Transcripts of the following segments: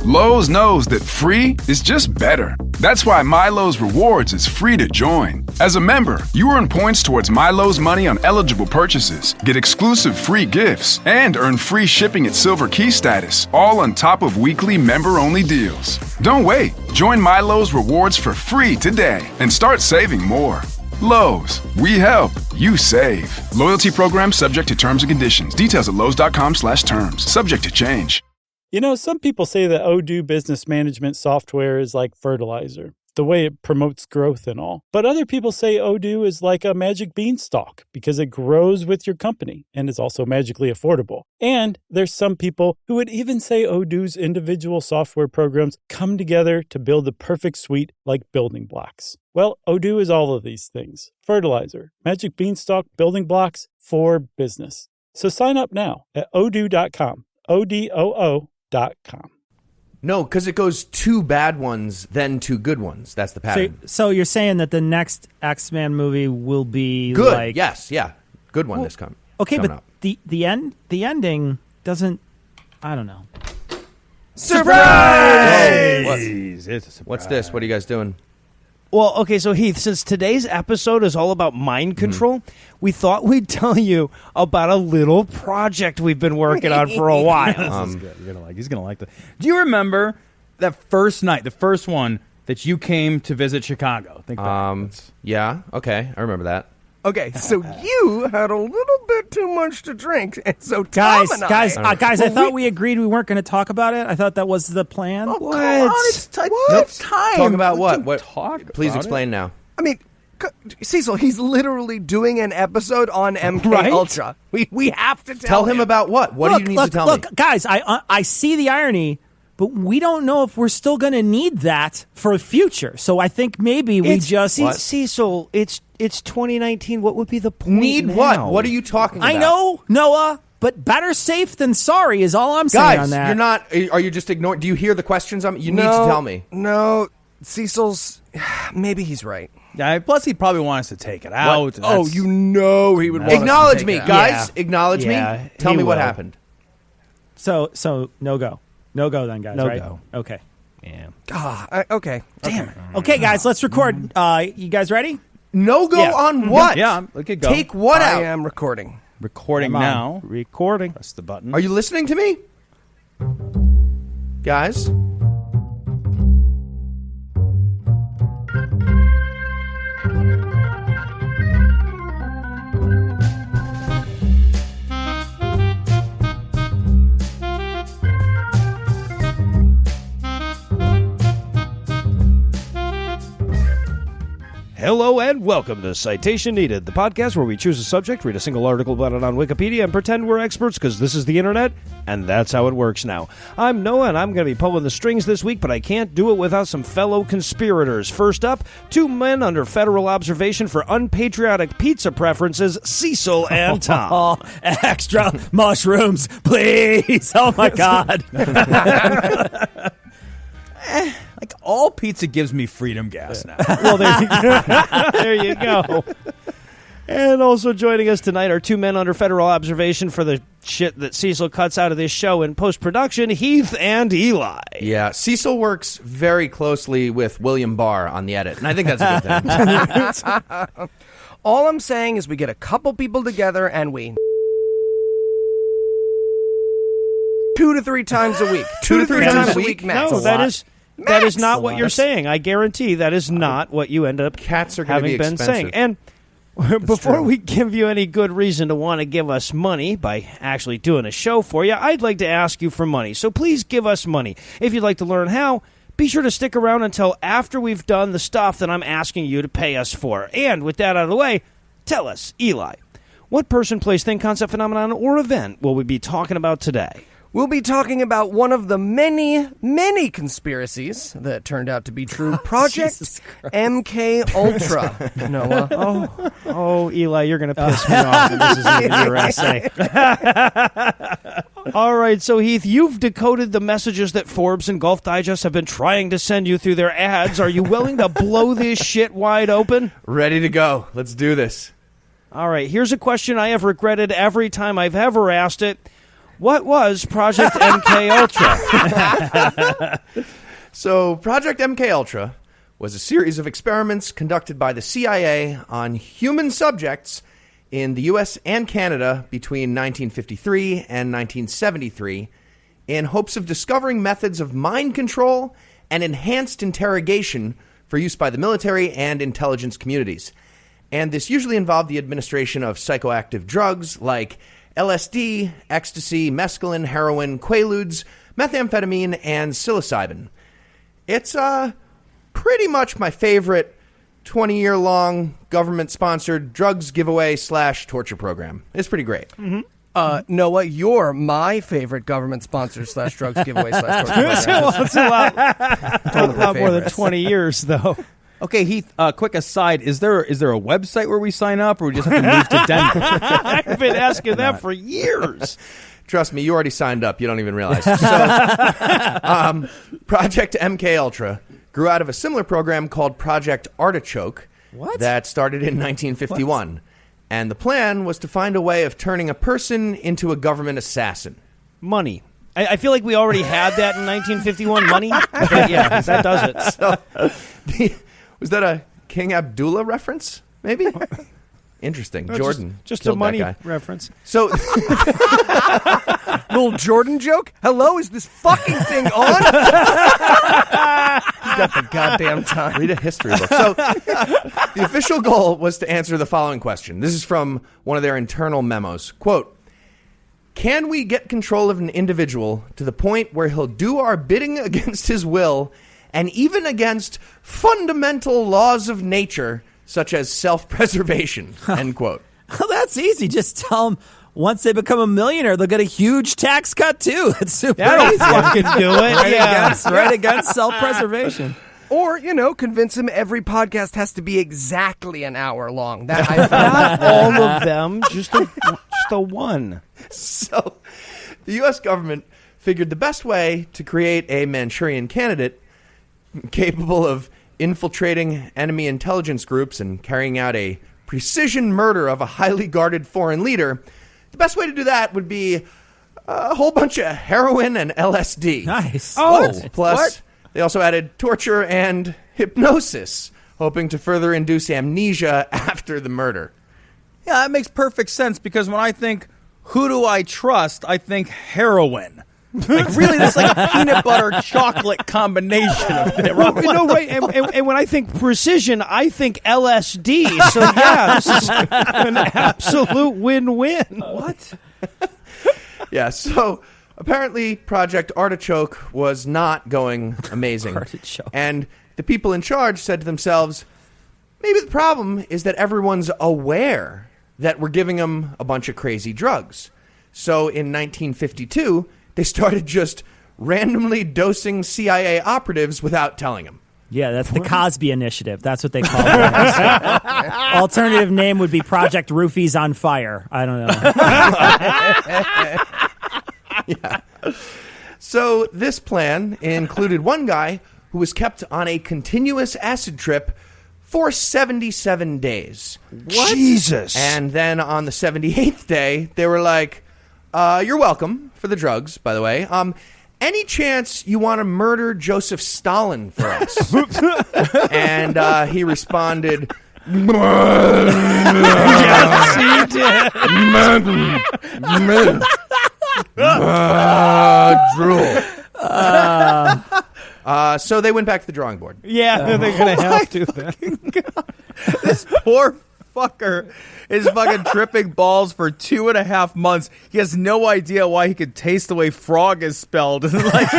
Lowe's knows that free is just better. That's why MyLowe's Rewards is free to join. As a member, you earn points towards MyLowe's money on eligible purchases, get exclusive free gifts, and earn free shipping at Silver Key status, all on top of weekly member-only deals. Don't wait. Join MyLowe's Rewards for free today and start saving more. Lowe's, we help, you save. Loyalty program subject to terms and conditions. Details at lowes.com/terms. Subject to change. You know, some people say that Odoo business management software is like fertilizer, the way it promotes growth and all. But other people say Odoo is like a magic beanstalk because it grows with your company and is also magically affordable. And there's some people who would even say Odoo's individual software programs come together to build the perfect suite like building blocks. Well, Odoo is all of these things. Fertilizer, magic beanstalk, building blocks for business. So sign up now at odoo.com. ODOO.com. No, because it goes two bad ones, then two good ones. That's the pattern. So you're saying that the next X-Men movie will be good? Like, yes, yeah, good one. This come. Okay, coming but up. the ending doesn't. I don't know. Surprise! It's a surprise. What's this? What are you guys doing? Well, okay, so Heath, since today's episode is all about mind control, we thought we'd tell you about a little project we've been working on for a while. This is good. He's gonna like that. Do you remember that first night, the first one that you came to visit Chicago? Think back. Yeah, okay, I remember that. Okay, so you had a little bit too much to drink, and so Guys, Tom and I thought we agreed we weren't going to talk about it. I thought that was the plan. Oh, come on, it's time. Talk about what? What? Talk Please about explain now. I mean, Cecil, he's literally doing an episode on MK Right? Ultra. We have to Tell him about what? What do you need to tell me? Look, guys, I see the irony, but we don't know if we're still going to need that for the future. So I think maybe we just... Cecil, it's 2019. What would be the point Need now? what? What are you talking about? I know, Noah, but better safe than sorry is all I'm saying on Guys, that. you're not... Are you just ignoring... Do you hear the questions? You need to tell me. No, Cecil's... Maybe he's right. Yeah, plus he'd probably want us to take it out. and Oh, that's- you know he would want us to Acknowledge take me, it out. guys. Acknowledge Yeah, me. Tell he me what will. happened. So no go. No go then, guys, No right? go. Okay. Yeah. Okay. Damn it. Okay, guys, let's record. You guys ready? No go Yeah. on what? Yeah, look at go. Take what I out? am recording. Recording Come on. now. Recording. Press the button. Are you listening to me? Guys? Hello and welcome to Citation Needed, the podcast where we choose a subject, read a single article about it on Wikipedia, and pretend we're experts because this is the internet, and that's how it works now. I'm Noah, and I'm going to be pulling the strings this week, but I can't do it without some fellow conspirators. First up, two men under federal observation for unpatriotic pizza preferences, Cecil and Tom. Extra mushrooms, please. Oh my God. Like all pizza gives me freedom gas now. Well, there you go. And also joining us tonight are two men under federal observation for the shit that Cecil cuts out of this show in post-production, Heath and Eli. Yeah, Cecil works very closely with William Barr on the edit, and I think that's a good thing. All I'm saying is we get a couple people together and we 2 to 3 times a week. 2 to 3 times a week, max. No, that is not what you're Max. saying. I guarantee that is not what you end up Cats are going to having be been expensive. saying. And before true. we give you any good reason to want to give us money by actually doing a show for you, I'd like to ask you for money. So please give us money. If you'd like to learn how, be sure to stick around until after we've done the stuff that I'm asking you to pay us for. And with that out of the way, tell us, Eli, what person, place, thing, concept, phenomenon, or event will we be talking about today? We'll be talking about one of the many, many conspiracies that turned out to be true. Project MK Ultra. Noah. Oh, Eli, you're going to piss me off when this is even your essay. All right, so Heath, you've decoded the messages that Forbes and Golf Digest have been trying to send you through their ads. Are you willing to blow this shit wide open? Ready to go. Let's do this. All right, here's a question I have regretted every time I've ever asked it. What was Project MK Ultra? So, Project MK Ultra was a series of experiments conducted by the CIA on human subjects in the U.S. and Canada between 1953 and 1973 in hopes of discovering methods of mind control and enhanced interrogation for use by the military and intelligence communities. And this usually involved the administration of psychoactive drugs like LSD, ecstasy, mescaline, heroin, quaaludes, methamphetamine, and psilocybin. It's pretty much my favorite 20-year-long government-sponsored drugs giveaway / torture program. It's pretty great. Mm-hmm. Noah, you're my favorite government-sponsored / drugs giveaway / torture program. It's a lot more than 20 years, though. Okay, Heath, quick aside, is there a website where we sign up, or we just have to move to Denver? I've been asking that for years. Trust me, you already signed up. You don't even realize. So, Project MK Ultra grew out of a similar program called Project Artichoke that started in 1951. What? And the plan was to find a way of turning a person into a government assassin. Money. I feel like we already had that in 1951, money. Yeah, that does it. So, was that a King Abdullah reference, maybe? Interesting. No, Jordan. Just a money guy. reference. So, little Jordan joke? Hello, is this fucking thing on? He's got the goddamn time. Read a history book. So, the official goal was to answer the following question. This is from one of their internal memos. Quote, can we get control of an individual to the point where he'll do our bidding against his will and even against fundamental laws of nature, such as self-preservation, end quote. Well, that's easy. Just tell them once they become a millionaire, they'll get a huge tax cut, too. It's super That'll easy. fucking do it. Right against self-preservation. Or, convince him every podcast has to be exactly an hour long. That I found Not all of them, just the one. So, the U.S. government figured the best way to create a Manchurian candidate capable of infiltrating enemy intelligence groups and carrying out a precision murder of a highly guarded foreign leader, the best way to do that would be a whole bunch of heroin and LSD. Nice. Plus, they also added torture and hypnosis, hoping to further induce amnesia after the murder. Yeah, that makes perfect sense, because when I think, who do I trust, I think heroin. Like, really, that's like a peanut butter chocolate combination of it. Right. And when I think precision, I think LSD. So, yeah, this is an absolute win-win. What? Yeah, so apparently Project Artichoke was not going amazing. And the people in charge said to themselves, maybe the problem is that everyone's aware that we're giving them a bunch of crazy drugs. So in 1952, they started just randomly dosing CIA operatives without telling them. Yeah, that's the Cosby Initiative. That's what they call it. Alternative name would be Project Roofies on Fire. I don't know. Yeah. So this plan included one guy who was kept on a continuous acid trip for 77 days. What? Jesus. And then on the 78th day, they were like, you're welcome for the drugs, by the way. Any chance you want to murder Joseph Stalin for us? And he responded, Yes, he did. drool. So they went back to the drawing board. Yeah, they're going to have to then. This poor fucker is fucking tripping balls for 2.5 months. He has no idea why he could taste the way frog is spelled. Like,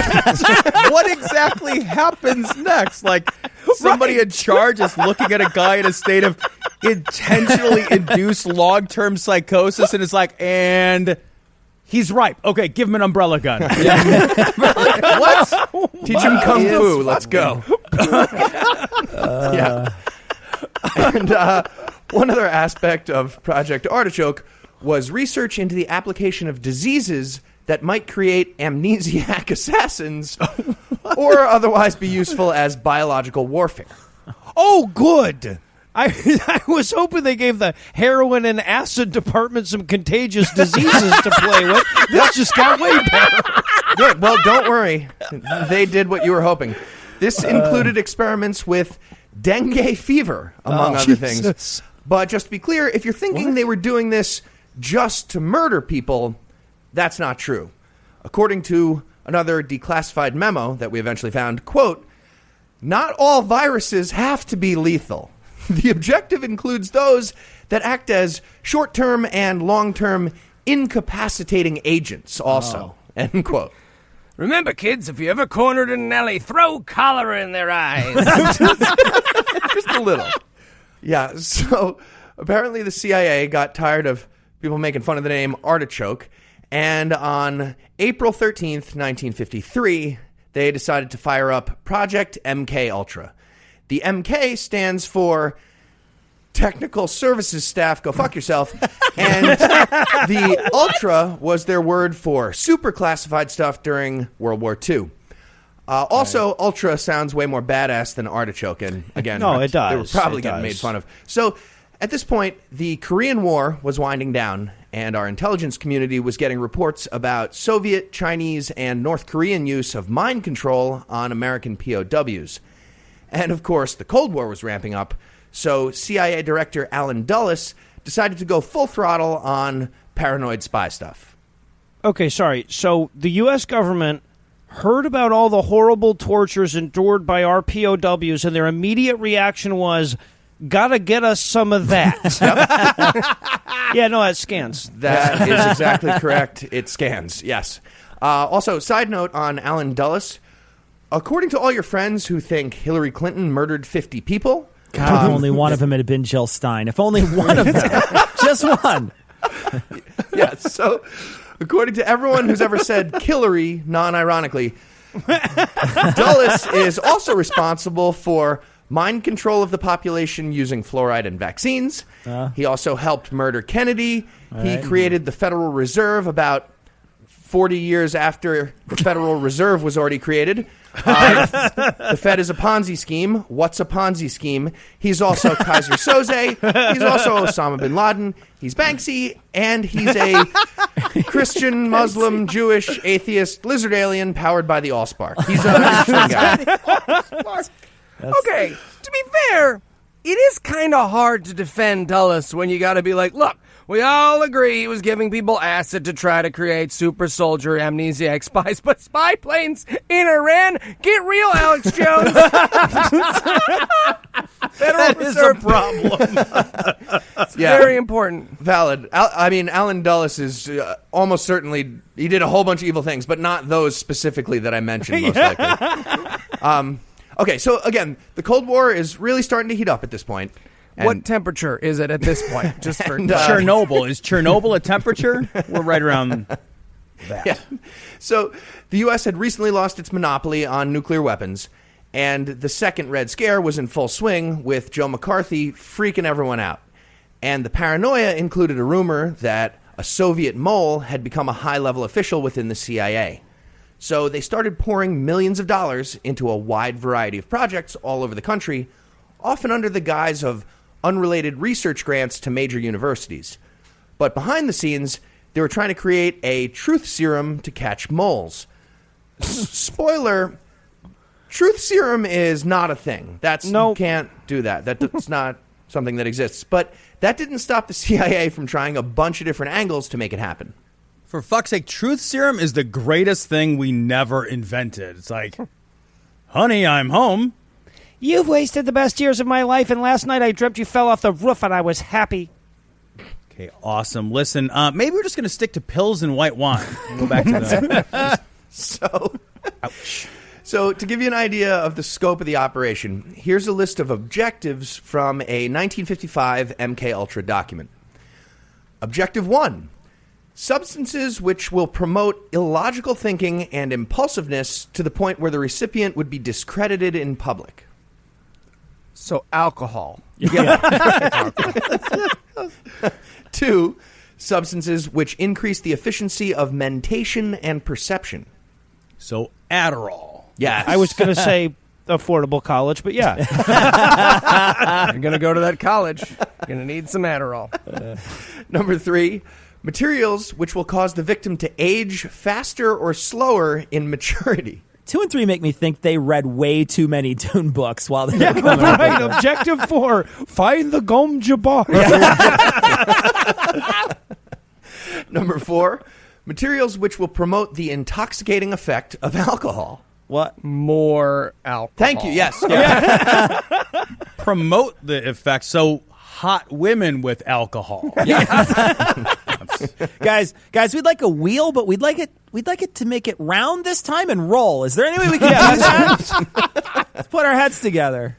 what exactly happens next? Like, somebody in charge is looking at a guy in a state of intentionally induced long-term psychosis and is like, and he's ripe. Okay, give him an umbrella gun. What? Teach him kung fu. Let's go. Yeah. And one other aspect of Project Artichoke was research into the application of diseases that might create amnesiac assassins or otherwise be useful as biological warfare. Oh, good. I was hoping they gave the heroin and acid department some contagious diseases to play with. This just got way better. Good. Well, don't worry. They did what you were hoping. This included experiments with dengue fever, among other things. But just to be clear, if you're thinking they were doing this just to murder people, that's not true. According to another declassified memo that we eventually found, quote, not all viruses have to be lethal. The objective includes those that act as short-term and long-term incapacitating agents also, end quote. Remember, kids, if you ever cornered in an alley, throw cholera in their eyes. Just a little. Yeah, so apparently the CIA got tired of people making fun of the name Artichoke, and on April 13th, 1953, they decided to fire up Project MK Ultra. The MK stands for Technical Services Staff, go fuck yourself. And the Ultra was their word for super classified stuff during World War II. Also, Ultra sounds way more badass than Artichoke. And again, No, it does. They were probably It getting does. made fun of. So at this point, the Korean War was winding down, and our intelligence community was getting reports about Soviet, Chinese, and North Korean use of mind control on American POWs. And, of course, the Cold War was ramping up, so CIA Director Alan Dulles decided to go full throttle on paranoid spy stuff. Okay, sorry. So the U.S. government heard about all the horrible tortures endured by our POWs, and their immediate reaction was, gotta get us some of that. Yeah, no, that scans. That is exactly correct. It scans, yes. Also, side note on Alan Dulles, according to all your friends who think Hillary Clinton murdered 50 people... God, if only one of them had been Jill Stein. If only one of them. Just one. Yeah, so according to everyone who's ever said Killary, non-ironically, Dulles is also responsible for mind control of the population using fluoride in vaccines. He also helped murder Kennedy. He created the Federal Reserve about 40 years after the Federal Reserve was already created. The Fed is a Ponzi scheme. What's a Ponzi scheme? He's also Kaiser Soze. He's also Osama bin Laden. He's Banksy. And he's a Christian, Muslim, Jewish, atheist, lizard alien powered by the Allspark. He's an interesting guy. Okay, to be fair, it is kind of hard to defend Dulles when you got to be like, look, we all agree he was giving people acid to try to create super soldier amnesiac spies, but spy planes in Iran? Get real, Alex Jones. Federal Reserve problem. It's very important. Valid. I mean, Alan Dulles is almost certainly, he did a whole bunch of evil things, but not those specifically that I mentioned, most likely. Okay, so again, the Cold War is really starting to heat up at this point. What temperature is it at this point? Just for Chernobyl. Is Chernobyl a temperature? We're right around that. Yeah. So the U.S. had recently lost its monopoly on nuclear weapons, and the second Red Scare was in full swing with Joe McCarthy freaking everyone out. And the paranoia included a rumor that a Soviet mole had become a high-level official within the CIA. So they started pouring millions of dollars into a wide variety of projects all over the country, often under the guise of unrelated research grants to major universities. But behind the scenes, they were trying to create a truth serum to catch moles. Spoiler, truth serum is not a thing. You can't do that. That's not something that exists. But that didn't stop the CIA from trying a bunch of different angles to make it happen. For fuck's sake, truth serum is the greatest thing we never invented. It's like, honey, I'm home. You've wasted the best years of my life, and last night I dreamt you fell off the roof, and I was happy. Okay, awesome. Listen, maybe we're just going to stick to pills and white wine. We'll go back to that. So to give you an idea of the scope of the operation, here's a list of objectives from a 1955 MK Ultra document. Objective 1. Substances which will promote illogical thinking and impulsiveness to the point where the recipient would be discredited in public. So alcohol. 2. Substances which increase the efficiency of mentation and perception. So Adderall. Yes. I was going to say affordable college, but yeah. You're going to go to that college. You're going to need some Adderall. Number 3, materials which will cause the victim to age faster or slower in maturity. 2 and 3 make me think they read way too many Dune books while they were coming up. Right. Objective 4: find the Gom Jabbar. Number 4, materials which will promote the intoxicating effect of alcohol. What? More alcohol. Thank you. Yes. Yeah. Promote the effect. So hot women with alcohol. Guys, we'd like a wheel, but we'd like it to make it round this time and roll. Is there any way we can do that? Let's put our heads together.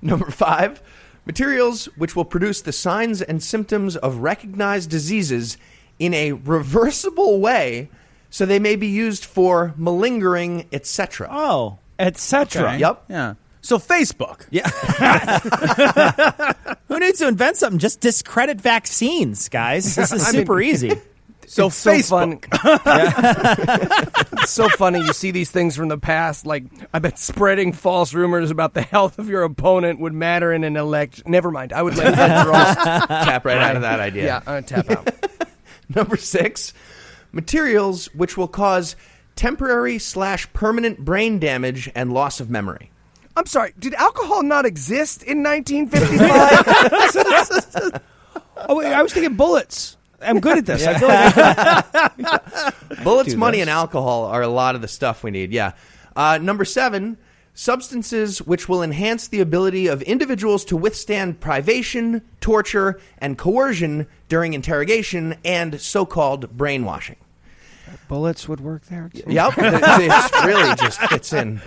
Number 5, materials which will produce the signs and symptoms of recognized diseases in a reversible way, so they may be used for malingering, etc. Oh, etc. Okay. Yep. Yeah. So Facebook. yeah. Who needs to invent something? Just discredit vaccines, guys. This is super easy. So It's so Facebook. It's so funny. You see these things from the past. Like, I bet spreading false rumors about the health of your opponent would matter in an election. Never mind. I would let that draw. Tap right out of that idea. Yeah, tap out. Number 6, materials which will cause temporary/permanent brain damage and loss of memory. I'm sorry. Did alcohol not exist in 1955? Oh, wait, I was thinking bullets. I'm good at this. I feel like Bullets, money, and alcohol are a lot of the stuff we need. Yeah. Number 7, substances which will enhance the ability of individuals to withstand privation, torture, and coercion during interrogation and so-called brainwashing. bullets would work there too. Yep. It really just fits in.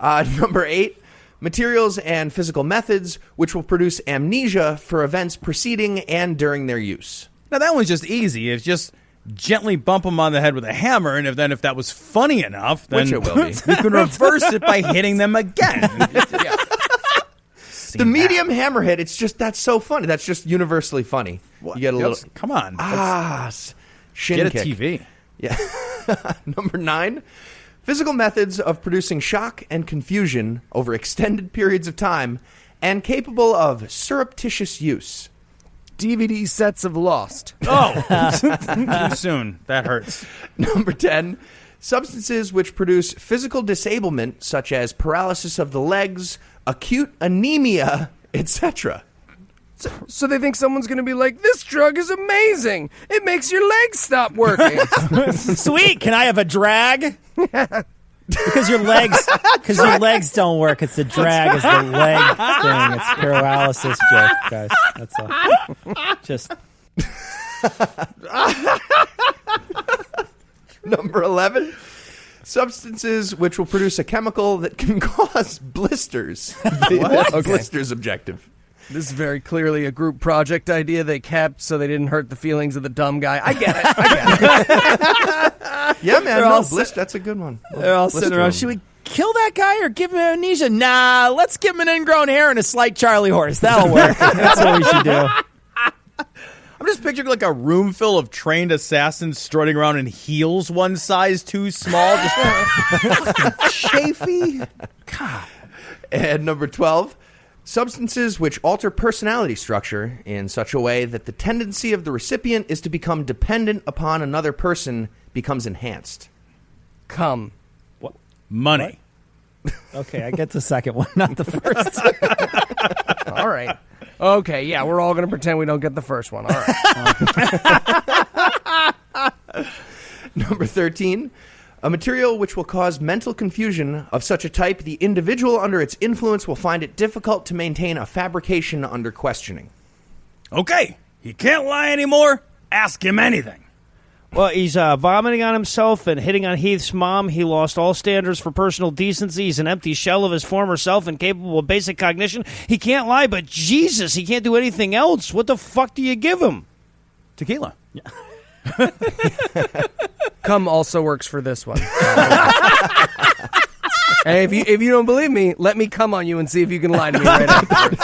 Number 8, materials and physical methods which will produce amnesia for events preceding and during their use. Now that one's just easy. It's just gently bump them on the head with a hammer, and if that was funny enough, then Which it will be. you can reverse it by hitting them again. The medium hammer hit, that's so funny. That's just universally funny. You get a little... Come on. Shin Get a kick. TV. Yeah. Number 9, physical methods of producing shock and confusion over extended periods of time and capable of surreptitious use. DVD sets of Lost. Too soon. That hurts. Number 10, substances which produce physical disablement such as paralysis of the legs, acute anemia, etc. So they think someone's going to be like, this drug is amazing. It makes your legs stop working. Sweet. Can I have a drag? Because your legs don't work. It's the drag is the leg thing. It's paralysis joke, guys. That's all. Just Number 11, substances which will produce a chemical that can cause blisters. Blisters objective. This is very clearly a group project idea they kept so they didn't hurt the feelings of the dumb guy. I get it. Yeah, man. They're all That's a good one. they're all sitting around. Should we kill that guy or give him amnesia? Nah, let's give him an ingrown hair and a slight Charlie horse. That'll work. That's what we should do. I'm just picturing like a room full of trained assassins strutting around in heels one size too small. Just chafy. God. And number 12, substances which alter personality structure in such a way that the tendency of the recipient is to become dependent upon another person becomes enhanced. Come. Money. Okay, I get the second one, not the first. All right. Okay, yeah, we're all going to pretend we don't get the first one. All right. Number 13, a material which will cause mental confusion of such a type the individual under its influence will find it difficult to maintain a fabrication under questioning. Okay. He can't lie anymore. Ask him anything. Well, he's vomiting on himself and hitting on Heath's mom. He lost all standards for personal decency. He's an empty shell of his former self, incapable of basic cognition. He can't lie, but Jesus, he can't do anything else. What the fuck do you give him? Tequila. Come also works for this one. And if you don't believe me, let me come on you and see if you can lie to me right afterwards.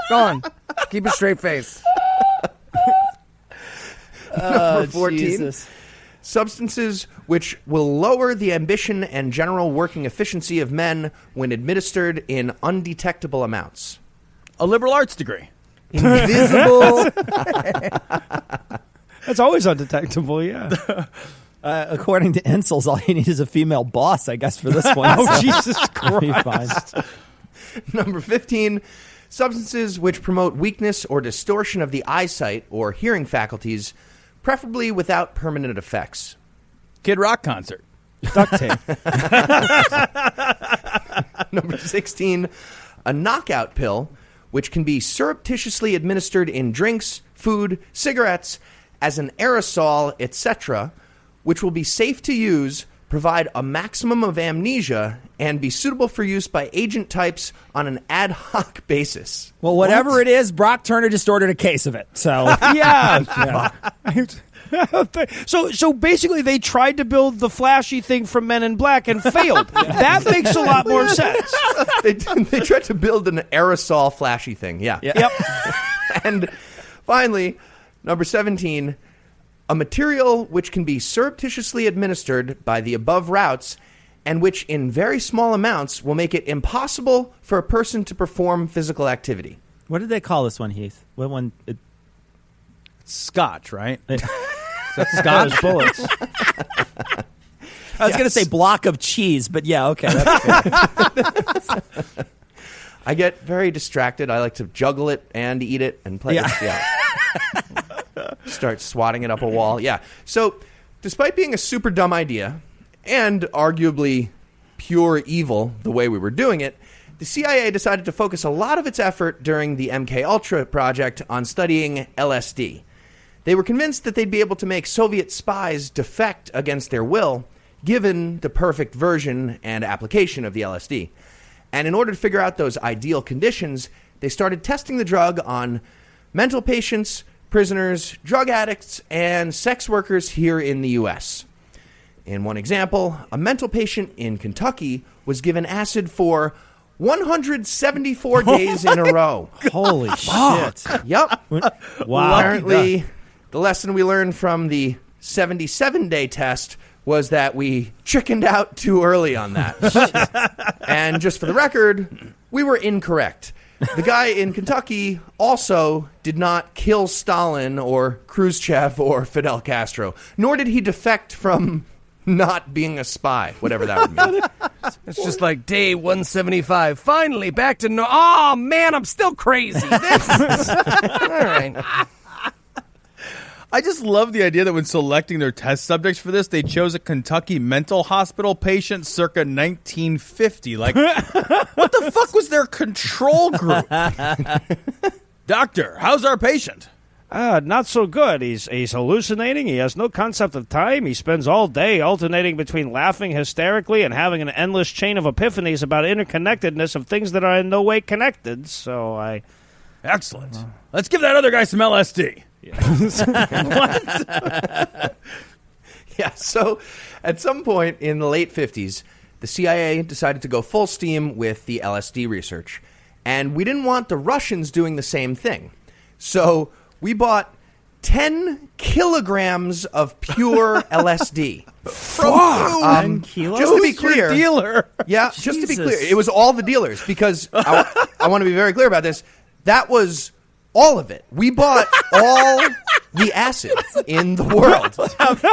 Go on. Keep a straight face. Number 14, Jesus. substances which will lower the ambition and general working efficiency of men when administered in undetectable amounts. A liberal arts degree. Invisible. That's always undetectable, yeah. According to Insul's, all you need is a female boss, I guess, for this one. Oh, Jesus It'll be Christ. fine. Number 15, substances which promote weakness or distortion of the eyesight or hearing faculties, preferably without permanent effects. Kid Rock concert. Duct tape. Number 16, a knockout pill, which can be surreptitiously administered in drinks, food, cigarettes, as an aerosol, etc., which will be safe to use, provide a maximum of amnesia, and be suitable for use by agent types on an ad hoc basis. Well, whatever it is, Brock Turner just ordered a case of it. So, Yeah. So basically, they tried to build the flashy thing from Men in Black and failed. That makes a lot more sense. They tried to build an aerosol flashy thing, yeah. Yep. And finally, number 17, a material which can be surreptitiously administered by the above routes and which in very small amounts will make it impossible for a person to perform physical activity. what did they call this one, Heath? What one? Scotch, right? Scottish bullets. I was going to say block of cheese, but yeah, okay. That's good. I get very distracted. I like to juggle it and eat it and play it. Yeah. Start swatting it up a wall. Yeah. So, despite being a super dumb idea and arguably pure evil the way we were doing it, the CIA decided to focus a lot of its effort during the MKUltra project on studying LSD. They were convinced that they'd be able to make Soviet spies defect against their will, given the perfect version and application of the LSD. And in order to figure out those ideal conditions, they started testing the drug on mental patients, prisoners, drug addicts, and sex workers here in the U.S. In one example, a mental patient in Kentucky was given acid for 174 days in a row. Holy shit. Yep. Wow. Apparently, the lesson we learned from the 77-day test was that we chickened out too early on that. And just for the record, we were incorrect. The guy in Kentucky also did not kill Stalin or Khrushchev or Fidel Castro, nor did he defect from not being a spy, whatever that would mean. It's just like day 175. Finally, back to no. Oh man, I'm still crazy. This is all right. I just love the idea that when selecting their test subjects for this, they chose a Kentucky mental hospital patient circa 1950. Like, what the fuck was their control group? Doctor, how's our patient? Not so good. He's hallucinating. He has no concept of time. He spends all day alternating between laughing hysterically and having an endless chain of epiphanies about interconnectedness of things that are in no way connected. So I... Excellent. Let's give that other guy some LSD. Yeah, so at some point in the late 50s, the CIA decided to go full steam with the LSD research. And we didn't want the Russians doing the same thing. So we bought 10 kilograms of pure LSD. From 10 kilos? Just to be Who's your clear, dealer? yeah, just to be Jesus. clear, it was all the dealers because I want to be very clear about this. That was all of it. We bought all the acid in the world. Of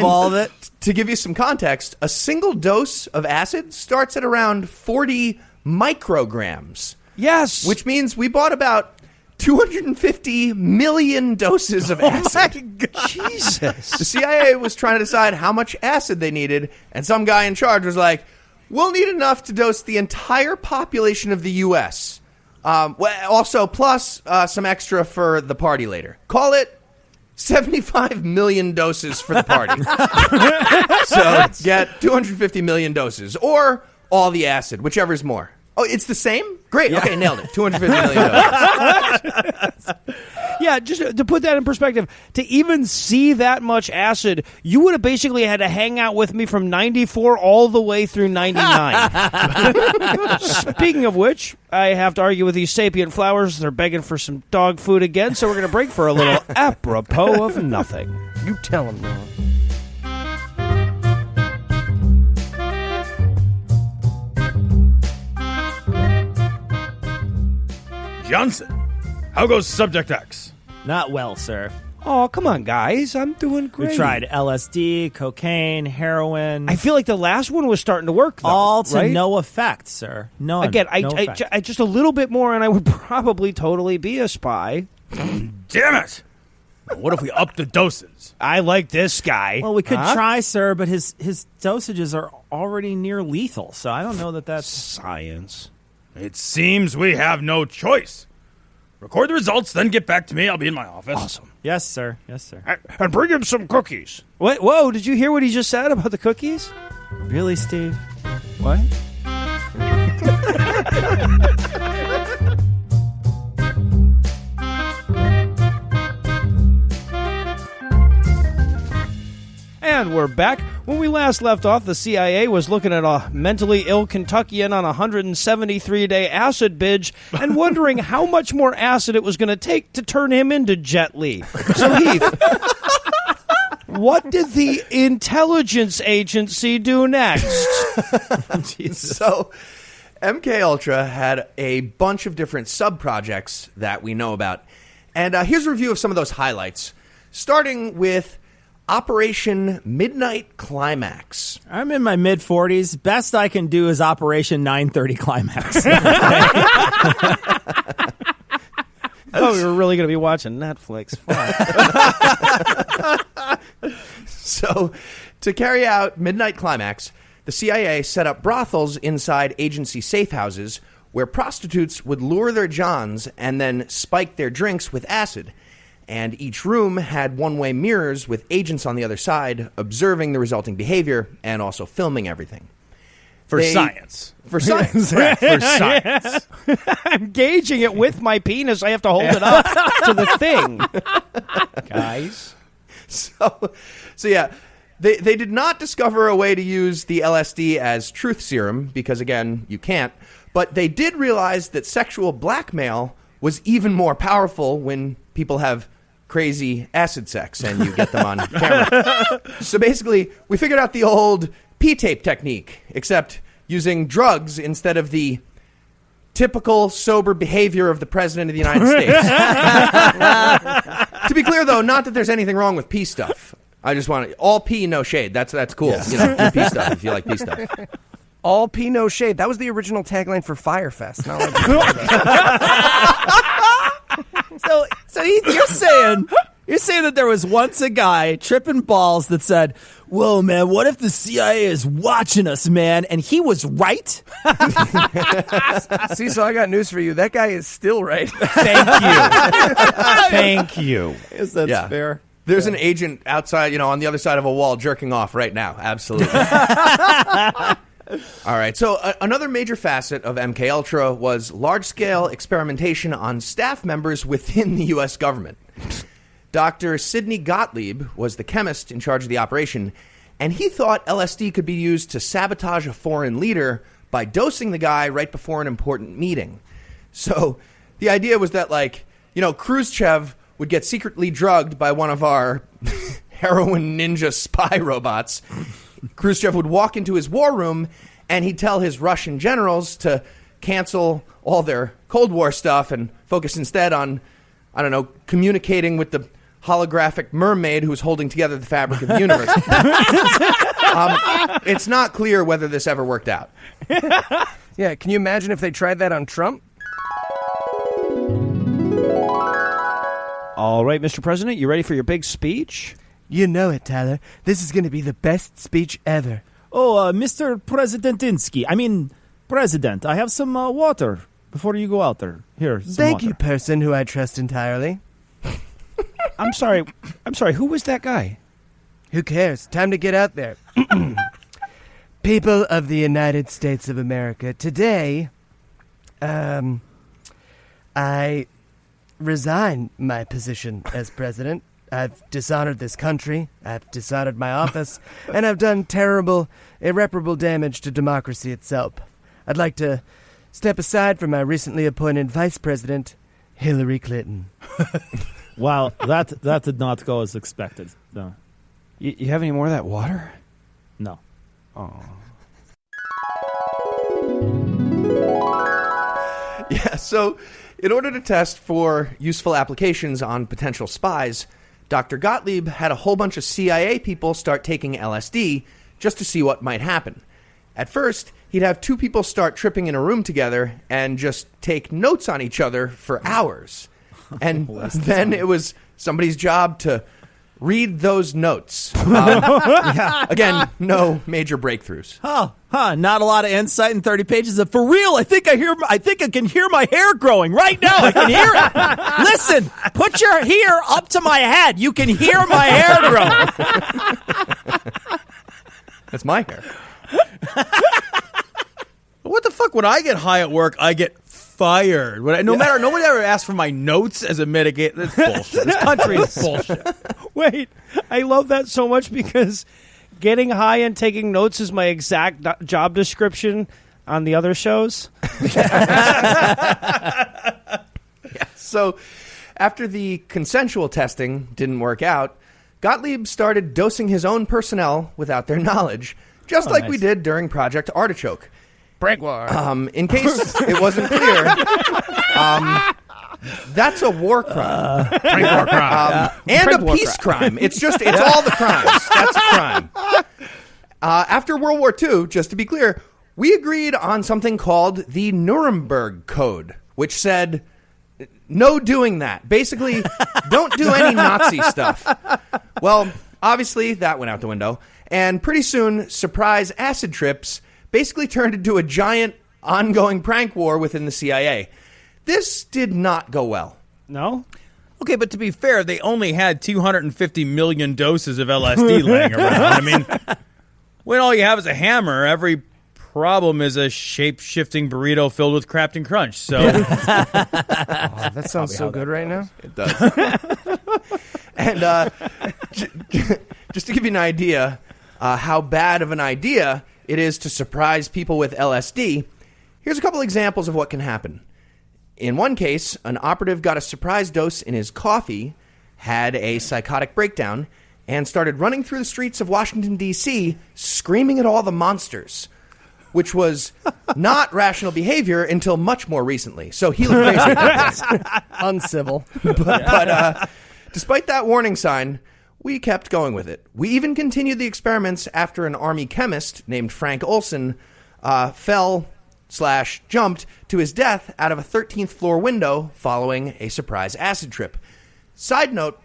all of it? To give you some context, a single dose of acid starts at around 40 micrograms, Yes! which means we bought about 250 million doses of acid. Jesus! The CIA was trying to decide how much acid they needed, and some guy in charge was like, we'll need enough to dose the entire population of the U.S., also plus some extra for the party later. Call it 75 million doses for the party. So get 250 million doses, or all the acid, whichever is more. Oh, it's the same? Great. Yeah. Okay, nailed it. 250 million doses. Yeah, just to put that in perspective, to even see that much acid, you would have basically had to hang out with me from 94 all the way through 99. Speaking of which, I have to argue with these sapient flowers. They're begging for some dog food again, so we're going to break for a little apropos of nothing. You tell him, Ron. Johnson. How goes Subject X? Not well, sir. Oh, come on, guys. I'm doing great. We tried LSD, cocaine, heroin. I feel like the last one was starting to work, though. all to right? no effect, sir. None. Again, No effect. I just a little bit more, and I would probably totally be a spy. Damn it! Well, what if we up the doses? I like this guy. Well, we could Huh? try, sir, but his dosages are already near lethal, so I don't know that that's... Science. It seems we have no choice. Record the results, then get back to me. I'll be in my office. Awesome. Yes, sir. Yes, sir. And bring him some cookies. Wait, whoa, did you hear what he just said about the cookies? Really, Steve? What? And we're back. When we last left off, the CIA was looking at a mentally ill Kentuckian on a 173-day acid binge and wondering how much more acid it was going to take to turn him into Jet Li. So, Heath, what did the intelligence agency do next? So, MK Ultra had a bunch of different sub-projects that we know about. And here's a review of some of those highlights, starting with Operation Midnight Climax. I'm in my mid-40s. Best I can do is Operation 930 Climax. Oh, we were really going to be watching Netflix. Fuck. So, to carry out Midnight Climax, the CIA set up brothels inside agency safe houses where prostitutes would lure their johns and then spike their drinks with acid. And each room had one-way mirrors with agents on the other side observing the resulting behavior and also filming everything. For science. For science. Correct, for science. I'm gauging it with my penis. I have to hold it up to the thing. Guys. So yeah, they did not discover a way to use the LSD as truth serum because, again, you can't. But they did realize that sexual blackmail was even more powerful when people have crazy acid sex and you get them on camera. So basically, we figured out the old P-tape technique, except using drugs instead of the typical sober behavior of the President of the United States. To be clear, though, not that there's anything wrong with P stuff. I just want to, all P, no shade. That's cool. Yes. You know, do P stuff if you like P stuff. All P, no shade. That was the original tagline for Firefest. Not like So you're saying that there was once a guy tripping balls that said, "Whoa, man, what if the CIA is watching us, man?" And he was right. See, so I got news for you. That guy is still right. Thank you. Thank you. Yes, that's Yeah. fair. There's an agent outside, on the other side of a wall jerking off right now. Absolutely. All right. So another major facet of MK Ultra was large-scale experimentation on staff members within the U.S. government. Dr. Sidney Gottlieb was the chemist in charge of the operation, and he thought LSD could be used to sabotage a foreign leader by dosing the guy right before an important meeting. So the idea was that, Khrushchev would get secretly drugged by one of our heroin ninja spy robots. Khrushchev would walk into his war room and he'd tell his Russian generals to cancel all their Cold War stuff and focus instead on, communicating with the holographic mermaid who's holding together the fabric of the universe. It's not clear whether this ever worked out. Yeah, can you imagine if they tried that on Trump? All right, Mr. President, you ready for your big speech? You know it, Tyler. This is going to be the best speech ever. Oh, Mr. Presidentinsky. President, I have some water before you go out there. Here, some Thank water. you, person who I trust entirely. I'm sorry, who was that guy? Who cares? Time to get out there. People of the United States of America, today, I resign my position as president. I've dishonored this country, I've dishonored my office, and I've done terrible, irreparable damage to democracy itself. I'd like to step aside from my recently appointed vice president, Hillary Clinton. Wow, that did not go as expected. No. You have any more of that water? No. Yeah, so In order to test for useful applications on potential spies, Dr. Gottlieb had a whole bunch of CIA people start taking LSD just to see what might happen. At first, he'd have two people start tripping in a room together and just take notes on each other for hours. And then it was somebody's job to read those notes. Again, no major breakthroughs. Not a lot of insight in 30 pages of, for real, I think I can hear my hair growing right now. I can hear it. Listen, put your ear up to my head. You can hear my hair growing. That's my hair. What the fuck? When I get high at work, I get fired. Nobody ever asks for my notes as a mitigate. That's bullshit. This country is bullshit. Wait, I love that so much because getting high and taking notes is my exact job description on the other shows. So after the consensual testing didn't work out, Gottlieb started dosing his own personnel without their knowledge, just like we did during Project Artichoke. Prank war. In case it wasn't clear, that's a war crime. And a peace crime. It's all the crimes. That's a crime. After World War II, just to be clear, we agreed on something called the Nuremberg Code, which said, no doing that. Basically, don't do any Nazi stuff. Well, obviously, that went out the window. And pretty soon, surprise acid trips basically turned into a giant, ongoing prank war within the CIA. This did not go well. No? Okay, but to be fair, they only had 250 million doses of LSD laying around. I mean, when all you have is a hammer, every problem is a shape-shifting burrito filled with Crafton Crunch. So That sounds so good right now. It does. And just to give you an idea how bad of an idea it is to surprise people with LSD, here's a couple examples of what can happen. In one case, an operative got a surprise dose in his coffee, had a psychotic breakdown, and started running through the streets of Washington, D.C., screaming at all the monsters, which was not rational behavior until much more recently. So he looked crazy. Uncivil. But despite that warning sign, we kept going with it. We even continued the experiments after an Army chemist named Frank Olson fell/jumped to his death out of a 13th floor window following a surprise acid trip. Side note,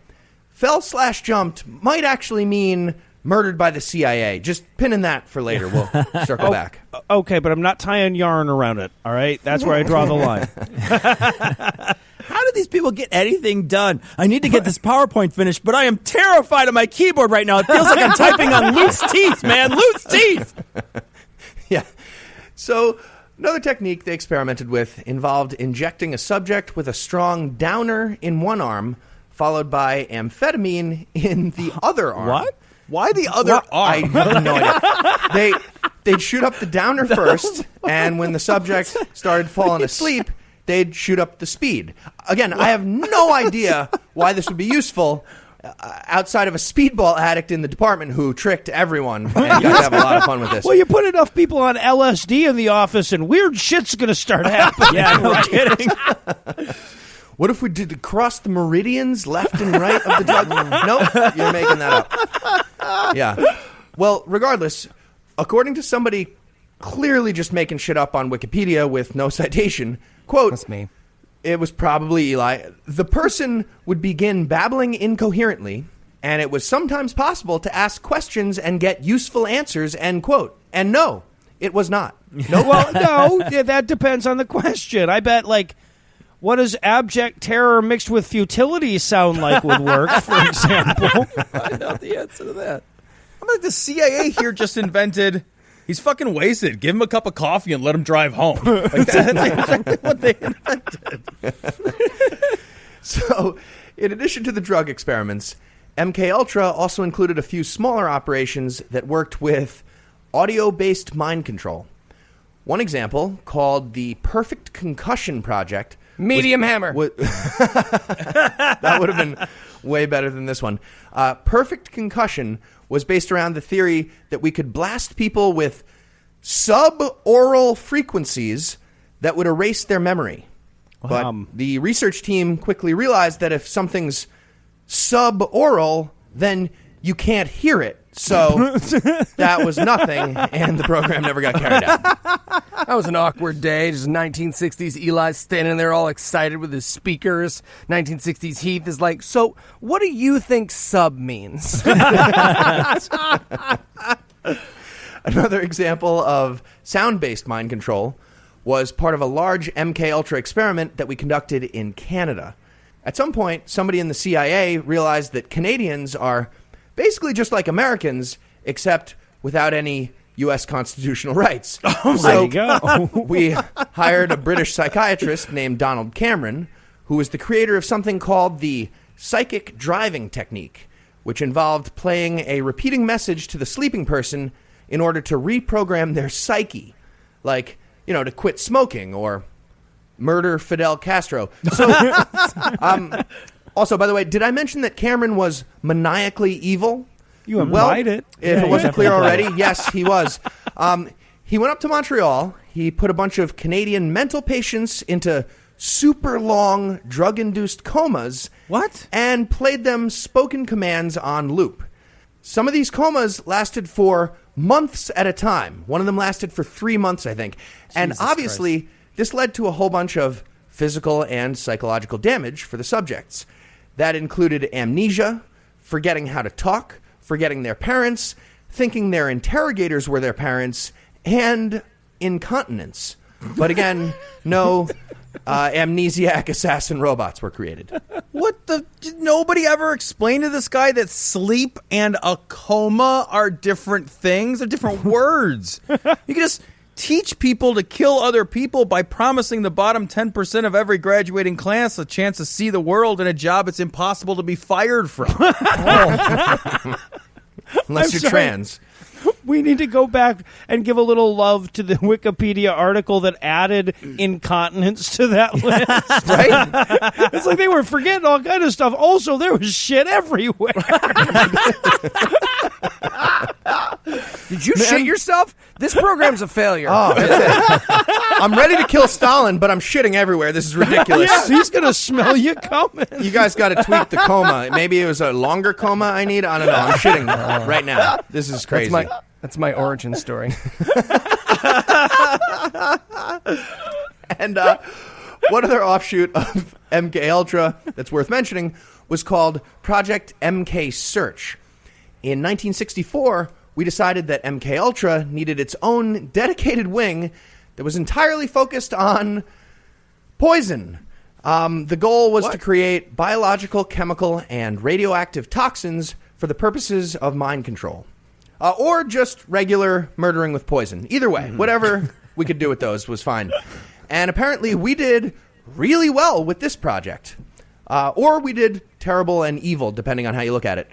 fell/jumped might actually mean murdered by the CIA. Just pinning that for later. We'll circle back. Okay, but I'm not tying yarn around it, all right? That's where I draw the line. How do these people get anything done? I need to get this PowerPoint finished, but I am terrified of my keyboard right now. It feels like I'm typing on loose teeth, man. Loose teeth! Yeah. So another technique they experimented with involved injecting a subject with a strong downer in one arm, followed by amphetamine in the other arm. What? why the other arm? I have no idea. They'd shoot up the downer first, and when the subject started falling asleep, they'd shoot up the speed. Again, I have no idea why this would be useful outside of a speedball addict in the department who tricked everyone. And you guys have a lot of fun with this. Well, you put enough people on LSD in the office, and weird shit's going to start happening. Yeah, no kidding. What if we did cross the meridians left and right of the drug? Nope, you're making that up. Yeah. Well, regardless, according to somebody clearly just making shit up on Wikipedia with no citation, quote, That's me. It was probably Eli. The person would begin babbling incoherently, and it was sometimes possible to ask questions and get useful answers, end quote. And no, it was not. No, well, no, yeah, that depends on the question. I bet, like, what does abject terror mixed with futility sound like would work, for example? I know the answer to that. I'm like, the CIA here just invented... He's fucking wasted. Give him a cup of coffee and let him drive home. Like that's what they invented. So, in addition to the drug experiments, MKUltra also included a few smaller operations that worked with audio-based mind control. One example, called the Perfect Concussion Project... Medium hammer. That would have been way better than this one. Perfect Concussion was based around the theory that we could blast people with subaural frequencies that would erase their memory. But the research team quickly realized that if something's suboral, then you can't hear it. So that was nothing, and the program never got carried out. That was an awkward day. Just 1960s Eli's standing there all excited with his speakers. 1960s Heath is like, so what do you think sub means? Another example of sound-based mind control was part of a large MK Ultra experiment that we conducted in Canada. At some point, somebody in the CIA realized that Canadians are basically just like Americans, except without any U.S. constitutional rights. There you go. We hired a British psychiatrist named Donald Cameron, who was the creator of something called the psychic driving technique, which involved playing a repeating message to the sleeping person in order to reprogram their psyche, like, to quit smoking or murder Fidel Castro. So, also, by the way, did I mention that Cameron was maniacally evil? You implied it. If it wasn't clear already, yes, he was. He went up to Montreal. He put a bunch of Canadian mental patients into super long drug-induced comas. What? And played them spoken commands on loop. Some of these comas lasted for months at a time. One of them lasted for 3 months, I think. And obviously, this led to a whole bunch of physical and psychological damage for the subjects. That included amnesia, forgetting how to talk, forgetting their parents, thinking their interrogators were their parents, and incontinence. But again, no amnesiac assassin robots were created. What the? Did nobody ever explain to this guy that sleep and a coma are different things? They're different words. You can just teach people to kill other people by promising the bottom 10% of every graduating class a chance to see the world in a job it's impossible to be fired from. Unless you're trans. We need to go back and give a little love to the Wikipedia article that added incontinence to that list. Right? It's like they were forgetting all kind of stuff. Also, there was shit everywhere. Did you shit yourself? This program's a failure. Oh, that's it. I'm ready to kill Stalin, but I'm shitting everywhere. This is ridiculous. Yes, he's going to smell you coming. You guys got to tweak the coma. Maybe it was a longer coma I need. I don't know. I'm shitting right now. This is crazy. That's my origin story. And one other offshoot of MK Ultra that's worth mentioning was called Project MK Search. In 1964, we decided that MK Ultra needed its own dedicated wing that was entirely focused on poison. The goal was to create biological, chemical, and radioactive toxins for the purposes of mind control. Or just regular murdering with poison. Either way, whatever we could do with those was fine. And apparently we did really well with this project. Or we did terrible and evil, depending on how you look at it.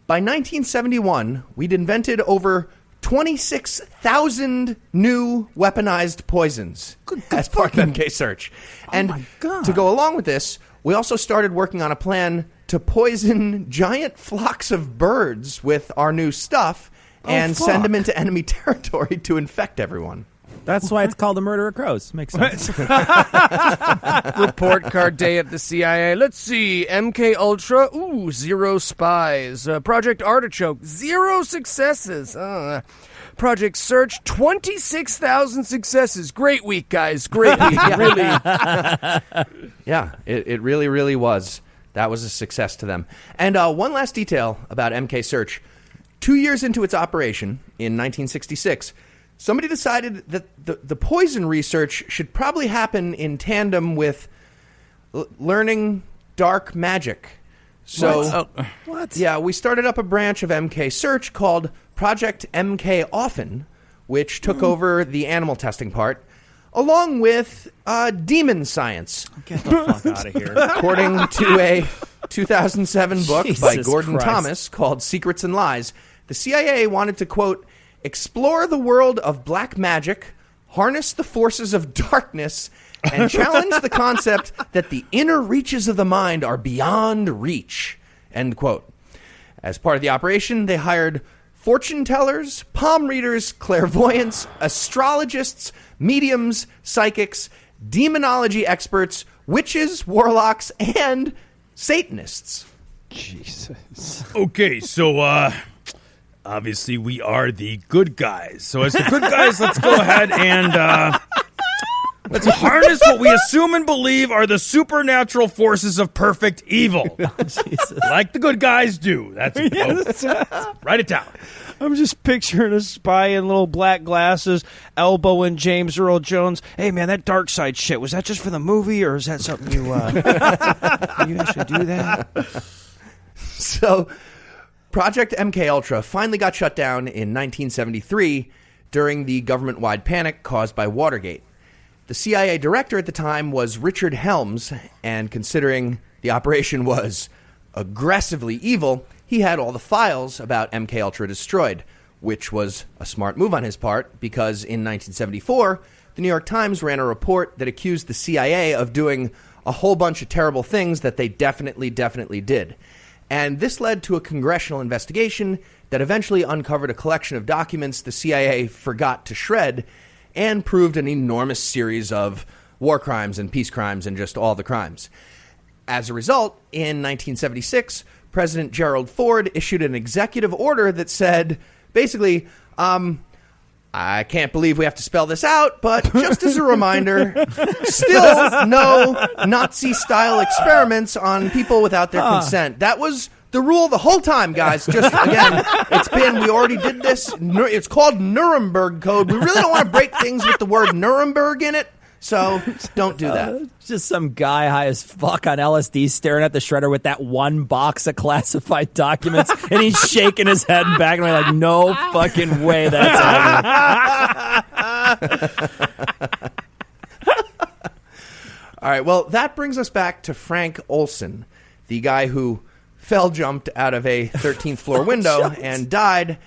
By 1971, we'd invented over 26,000 new weaponized poisons as part of MK Search. And to go along with this, we also started working on a plan to poison giant flocks of birds with our new stuff and send them into enemy territory to infect everyone. That's why it's called the Murder of Crows. Makes sense. Report card day at the CIA. Let's see. MK Ultra. 0 spies. Project Artichoke. 0 successes. Project Search. 26,000 successes. Great week, guys. Great week. Really. Yeah, it really, really was. That was a success to them. And one last detail about MK Search. 2 years into its operation, in 1966, somebody decided that the poison research should probably happen in tandem with learning dark magic. So, What? Yeah, we started up a branch of MK Search called Project MK Often, which took over the animal testing part, along with demon science. Get the fuck out of here. According to a 2007 book by Jesus Gordon Christ. Thomas called Secrets and Lies, the CIA wanted to, quote, explore the world of black magic, harness the forces of darkness, and challenge the concept that the inner reaches of the mind are beyond reach, end quote. As part of the operation, they hired fortune tellers, palm readers, clairvoyants, astrologists, mediums, psychics, demonology experts, witches, warlocks, and Satanists. Okay, so obviously we are the good guys. So as the good guys, let's go ahead and let's harness what we assume and believe are the supernatural forces of perfect evil. Like the good guys do. That's write it down. I'm just picturing a spy in little black glasses, elbowing James Earl Jones. Hey, man, that dark side shit, was that just for the movie, or is that something you actually do that? So, Project MKUltra finally got shut down in 1973 during the government-wide panic caused by Watergate. The CIA director at the time was Richard Helms, and considering the operation was aggressively evil, he had all the files about MKUltra destroyed, which was a smart move on his part because in 1974, the New York Times ran a report that accused the CIA of doing a whole bunch of terrible things that they definitely did. And this led to a congressional investigation that eventually uncovered a collection of documents the CIA forgot to shred and proved an enormous series of war crimes and peace crimes and just all the crimes. As a result, in 1976, President Gerald Ford issued an executive order that said, basically, I can't believe we have to spell this out, but just as a reminder, still no Nazi-style experiments on people without their consent. That was the rule the whole time, guys. Just, again, we already did this. It's called Nuremberg Code. We really don't want to break things with the word Nuremberg in it, so don't do that. Just some guy high as fuck on LSD staring at the shredder with that one box of classified documents, and he's shaking his head back and like, no fucking way that's happening. All right, well, that brings us back to Frank Olson, the guy who jumped out of a 13th floor window and died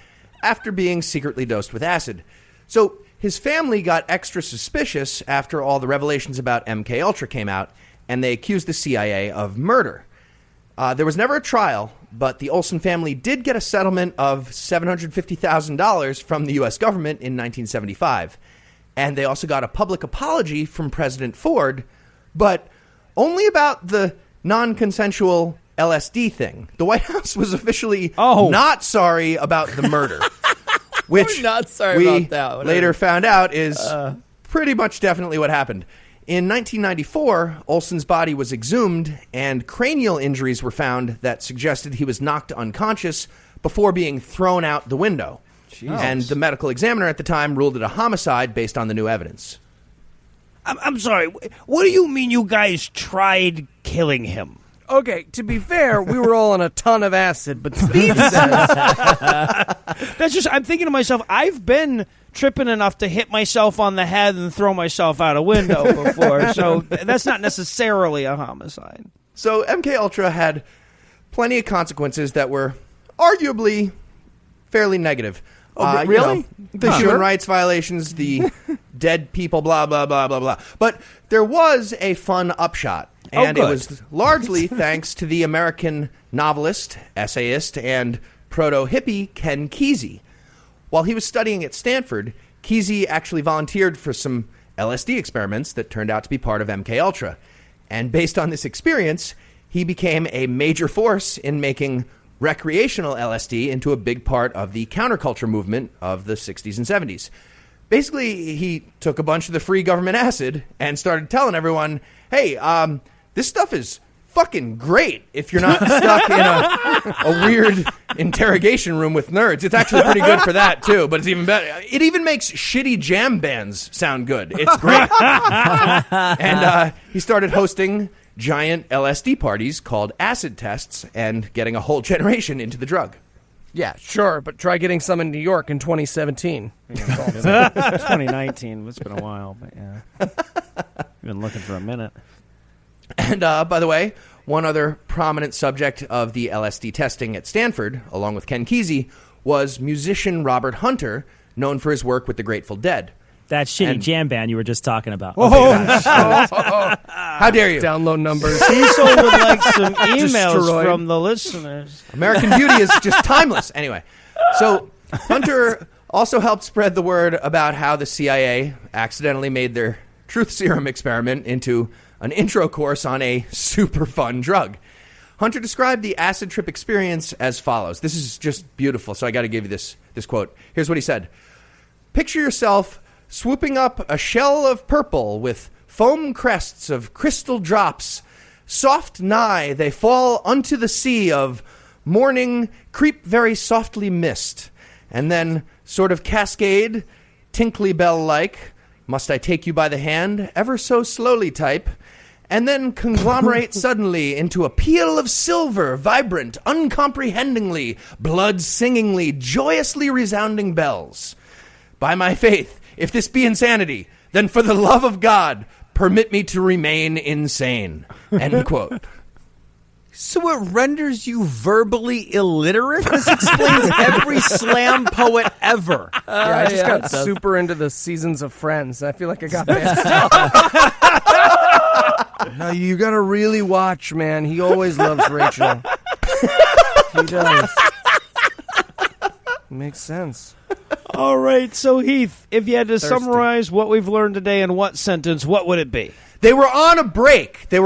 after being secretly dosed with acid. So his family got extra suspicious after all the revelations about MKUltra came out, and they accused the CIA of murder. There was never a trial, but the Olson family did get a settlement of $750,000 from the U.S. government in 1975. And they also got a public apology from President Ford, but only about the non-consensual LSD thing. The White House was officially not sorry about the murder. Which not sorry about that. Later found out is pretty much definitely what happened. In 1994, Olson's body was exhumed, and cranial injuries were found that suggested he was knocked unconscious before being thrown out the window. Jeez. And the medical examiner at the time ruled it a homicide based on the new evidence. I'm sorry. What do you mean you guys tried killing him? Okay, to be fair, we were all on a ton of acid, but Steve says... That's just, I'm thinking to myself, I've been tripping enough to hit myself on the head and throw myself out a window before, so that's not necessarily a homicide. So MKUltra had plenty of consequences that were arguably fairly negative. Really? The human rights violations, the dead people, blah, blah, blah, blah, blah. But there was a fun upshot. And it was largely thanks to the American novelist, essayist, and proto-hippie Ken Kesey. While he was studying at Stanford, Kesey actually volunteered for some LSD experiments that turned out to be part of MKUltra. And based on this experience, he became a major force in making recreational LSD into a big part of the counterculture movement of the 60s and 70s. Basically, he took a bunch of the free government acid and started telling everyone, hey, this stuff is fucking great if you're not stuck in a weird interrogation room with nerds. It's actually pretty good for that, too, but it's even better. It even makes shitty jam bands sound good. It's great. And he started hosting giant LSD parties called acid tests and getting a whole generation into the drug. Yeah, sure, but try getting some in New York in 2017. 2019. It's been a while, but yeah. I've been looking for a minute. And by the way, one other prominent subject of the LSD testing at Stanford, along with Ken Kesey, was musician Robert Hunter, known for his work with the Grateful Dead. That shitty jam band you were just talking about. How dare you? Download numbers. Cecil would like some emails from the listeners. American Beauty is just timeless. Anyway, so Hunter also helped spread the word about how the CIA accidentally made their truth serum experiment into an intro course on a super fun drug. Hunter described the acid trip experience as follows. This is just beautiful, so I got to give you this quote. Here's what he said. Picture yourself swooping up a shell of purple with foam crests of crystal drops. Soft nigh they fall unto the sea of morning, creep very softly mist, and then sort of cascade, tinkly bell-like, must I take you by the hand, ever so slowly type, and then conglomerate suddenly into a peal of silver, vibrant, uncomprehendingly, blood-singingly, joyously resounding bells. By my faith, if this be insanity, then for the love of God, permit me to remain insane. End quote. So it renders you verbally illiterate? This explains every slam poet ever. Yeah, I just got super into the seasons of Friends. I feel like I got messed up. No, you gotta really watch, man. He always loves Rachel. He does. Makes sense. All right, so Heath, if you had to summarize what we've learned today in what sentence, what would it be? They were on a break. I think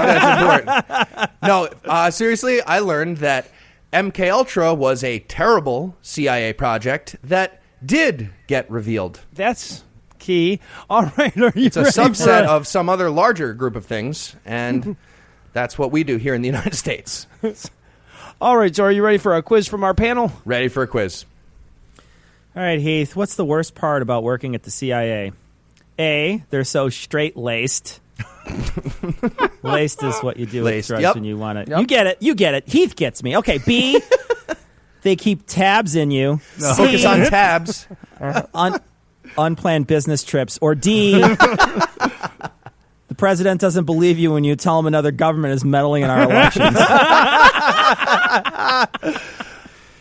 that's important. No, seriously, I learned that MKUltra was a terrible CIA project that did get revealed. That's key. All right, are you It's a subset of some other larger group of things, and that's what we do here in the United States. All right, so are you ready for a quiz from our panel? Ready for a quiz. All right, Heath, what's the worst part about working at the CIA? A, they're so straight-laced. Laced is what you do with drugs when you want to. Yep. You get it. Heath gets me. Okay, B, they keep tabs in you. No. Focus on tabs. Unplanned business trips. Or D, the president doesn't believe you when you tell him another government is meddling in our elections.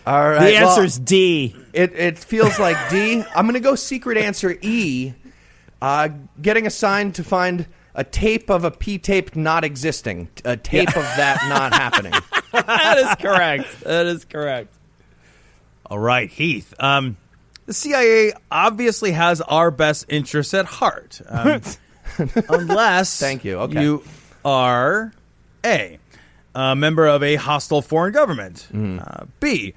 All right. The answer's D. It feels like D. I'm going to go secret answer E. Getting assigned to find a tape of a P-tape not existing. A tape of that not happening. That is correct. All right, Heath. The CIA obviously has our best interests at heart. Unless Thank you. Okay. you are A, a member of a hostile foreign government. B,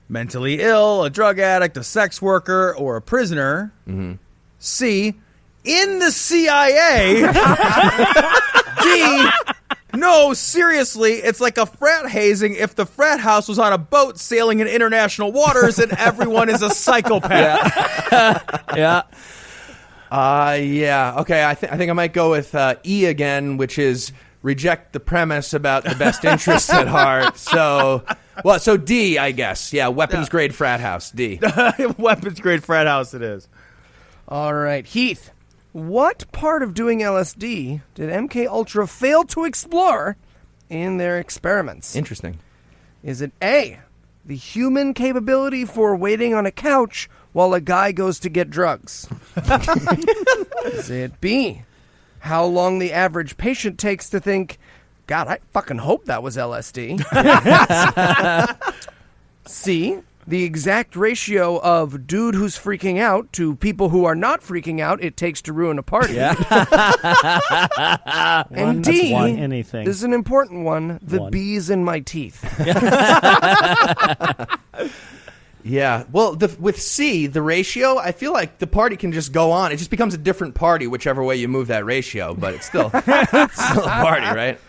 mentally ill, a drug addict, a sex worker, or a prisoner. C, in the CIA. D, no, seriously, it's like a frat hazing if the frat house was on a boat sailing in international waters and everyone is a psychopath. Yeah. Yeah. Okay. I think I might go with E again, which is reject the premise about the best interests at heart. So D, I guess. Yeah. Weapons grade frat house. D. Weapons grade frat house it is. All right, Heath. What part of doing LSD did MKUltra fail to explore in their experiments? Interesting. Is it A, the human capability for waiting on a couch while a guy goes to get drugs? Is it B, how long the average patient takes to think, God, I fucking hope that was LSD? C, the exact ratio of dude who's freaking out to people who are not freaking out it takes to ruin a party. Yeah. And D, anything. this is an important one, the bees in my teeth. Yeah. Well, with C, the ratio, I feel like the party can just go on. It just becomes a different party whichever way you move that ratio, but it's still, still a party, right?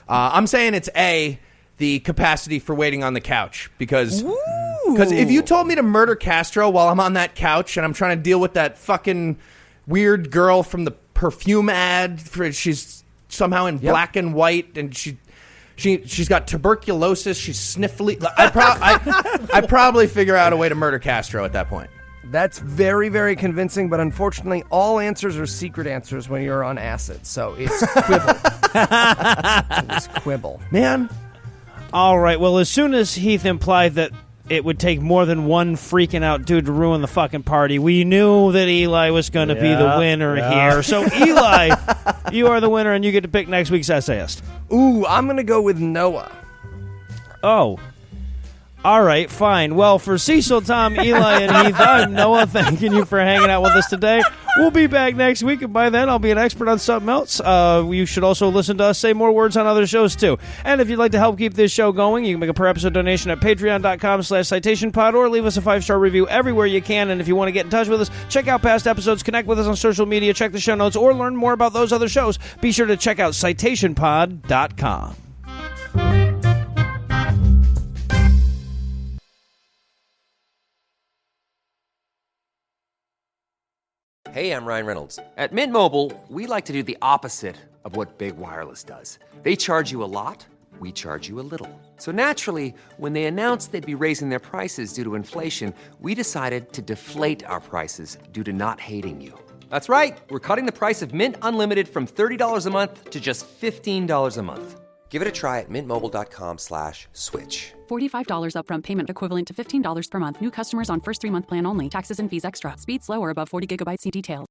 I'm saying it's A, the capacity for waiting on the couch, because if you told me to murder Castro while I'm on that couch and I'm trying to deal with that fucking weird girl from the perfume ad, she's somehow in black and white and she's got tuberculosis, she's sniffly, I'd probably figure out a way to murder Castro at that point. That's very, very convincing, but unfortunately, all answers are secret answers when you're on acid, so it's quibble. It's quibble. Man. All right, well, as soon as Heath implied that it would take more than one freaking out dude to ruin the fucking party, we knew that Eli was going to be the winner here. So, Eli, you are the winner, and you get to pick next week's essayist. Ooh, I'm going to go with Noah. Oh. All right, fine. Well, for Cecil, Tom, Eli, and Heath, I'm Noah, thanking you for hanging out with us today. We'll be back next week, and by then I'll be an expert on something else. You should also listen to us say more words on other shows, too. And if you'd like to help keep this show going, you can make a per-episode donation at patreon.com/citationpod or leave us a 5-star review everywhere you can. And if you want to get in touch with us, check out past episodes, connect with us on social media, check the show notes, or learn more about those other shows, be sure to check out citationpod.com. Hey, I'm Ryan Reynolds. At Mint Mobile, we like to do the opposite of what Big Wireless does. They charge you a lot, we charge you a little. So naturally, when they announced they'd be raising their prices due to inflation, we decided to deflate our prices due to not hating you. That's right. We're cutting the price of Mint Unlimited from $30 a month to just $15 a month. Give it a try at mintmobile.com/switch. $45 upfront payment equivalent to $15 per month. New customers on first 3-month plan only. Taxes and fees extra. Speed slower above 40 gigabytes. See details.